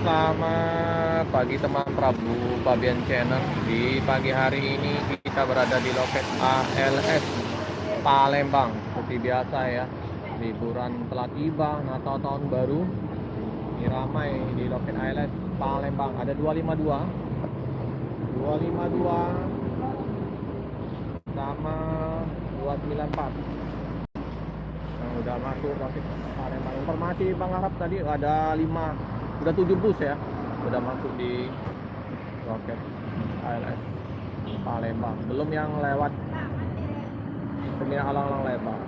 Selamat pagi teman Prabu Fabian Channel. Di pagi hari ini kita berada di loket ALS Palembang. Seperti biasa ya, liburan telah tiba, Natal tahun baru. Ini ramai di loket ALS Palembang. Ada 252 sama 294 yang udah masuk loket Palembang. Informasi Bang Arab tadi ada 7 bus ya, udah masuk di loket ALS Palembang. Belum yang lewat Terminal Alang-Alang Lebar.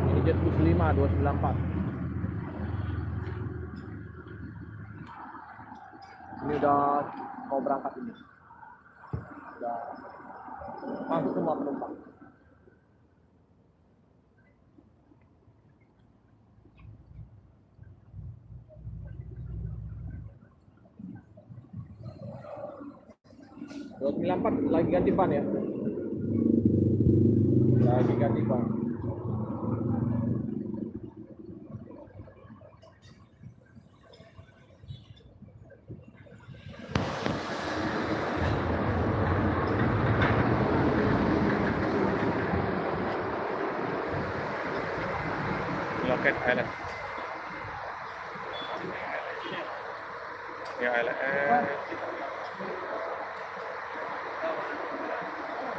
Ini jet bus 5 294. Ini udah mau berangkat ini. Udah masuk semua penumpang. empat lagi ganti ban ya. Lagi ganti ban. Loket ALS. Ya ALS.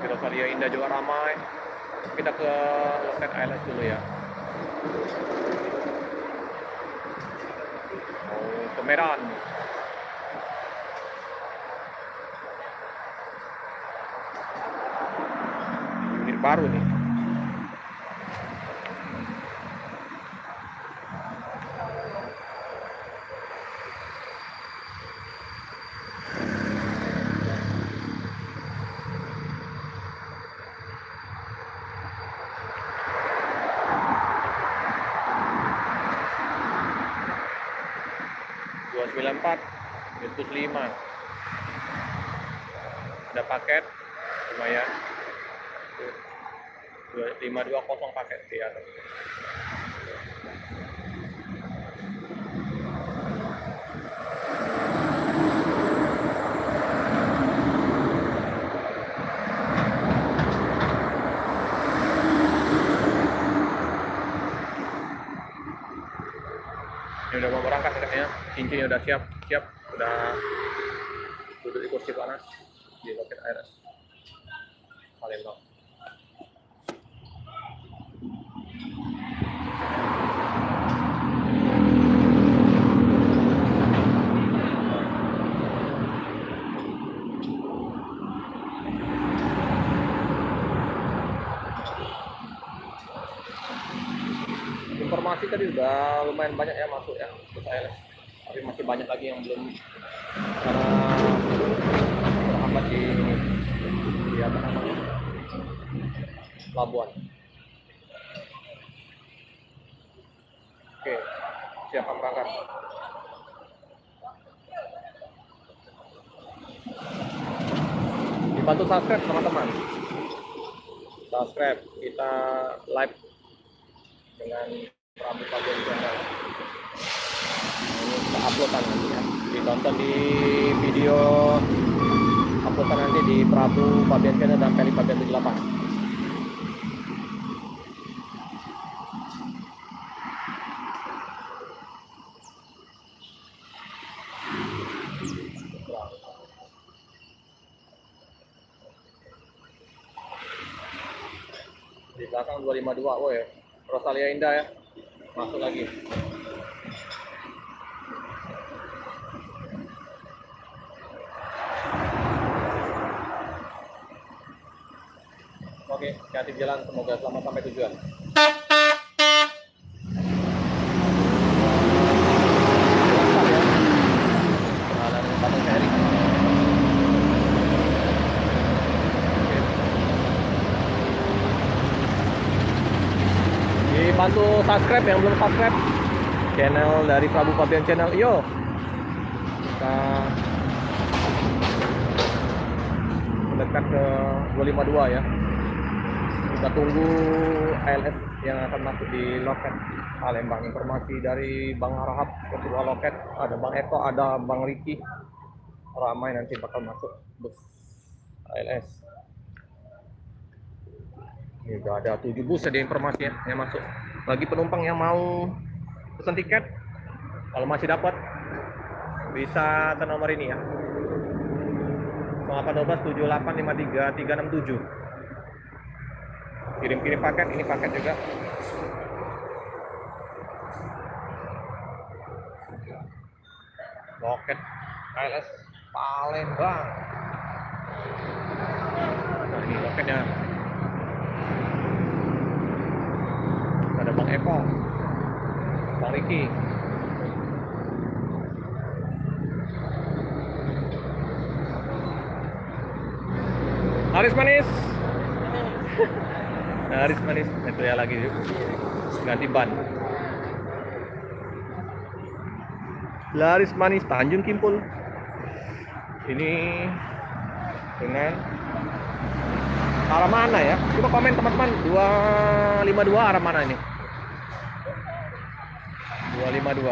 Di Rosalia Indah juga ramai. Kita ke loket ALS dulu ya. Oh, ke Medan. Unit baru nih. Itu 5 ada paket lumayan 520 paket di atas. Ini udah mau berangkat katanya, cincinnya udah siap, udah duduk di kursi panas di loket ALS Palembang. Informasi tadi udah lumayan banyak ya masuk ya ke ALS, tapi masih banyak lagi yang belum karena terhambat di apa namanya pelabuhan. Oke, siapa berangkat? Dibantu subscribe teman-teman. Subscribe, kita live dengan Prabu Fabian Channel. Ini kita uploadan nanti ya. Ditonton di video uploadan nanti di Prabu Fabian Channel dan Feli Fabian 78. Di belakang 252, woi, Rosalia Indah ya, masuk lagi. Oke, hati-hati jalan, semoga selamat sampai tujuan. Bantu subscribe yang belum subscribe channel dari Prabu Fabian Channel. Yo, kita mendekat ke 252 ya. Kita tunggu ALS yang akan masuk di loket. Palembang. Informasi dari Bang Rahab, ketua loket. Ada Bang Eko, ada Bang Riki. Ramai nanti bakal masuk bus ALS. Ini udah ada 7 bus ada informasinya yang masuk. Bagi penumpang yang mau pesan tiket, kalau masih dapat bisa ke nomor ini ya. 0812 7853 367. Kirim-kirim paket, ini paket juga. Loket ALS Palembang. Nah, ini loketnya. Ada Bang Eko, Bang Riki. Laris manis. Laris manis. Itu ya lagi ganti ban. Laris manis Tanjung Kimpul. Ini dengan arah mana ya? Coba komen teman-teman. 252 arah mana ini? 252.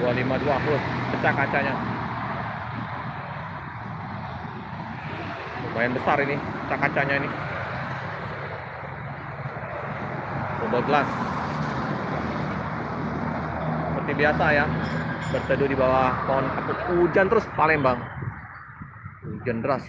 252 pecah kacanya. Lumayan besar ini pecah kacanya ini. Double glass. Seperti biasa ya, berteduh di bawah pohon kapuk. Hujan terus Palembang. Hujan deras.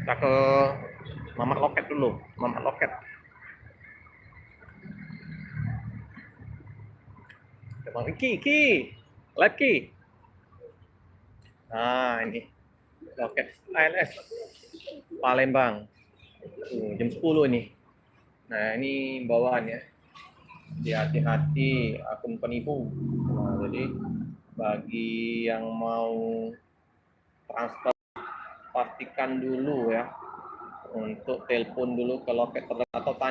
Kita ke Mamat Loket dulu, Mamat Loket. Bang Ki, live Ki. Nah ini Loket ALS Palembang. Jam 10 ini. Nah ini bawaannya. Hati-hati akun penipu. Nah, jadi bagi yang mau transfer pastikan dulu ya untuk telepon dulu ke loket terdekat atau tanya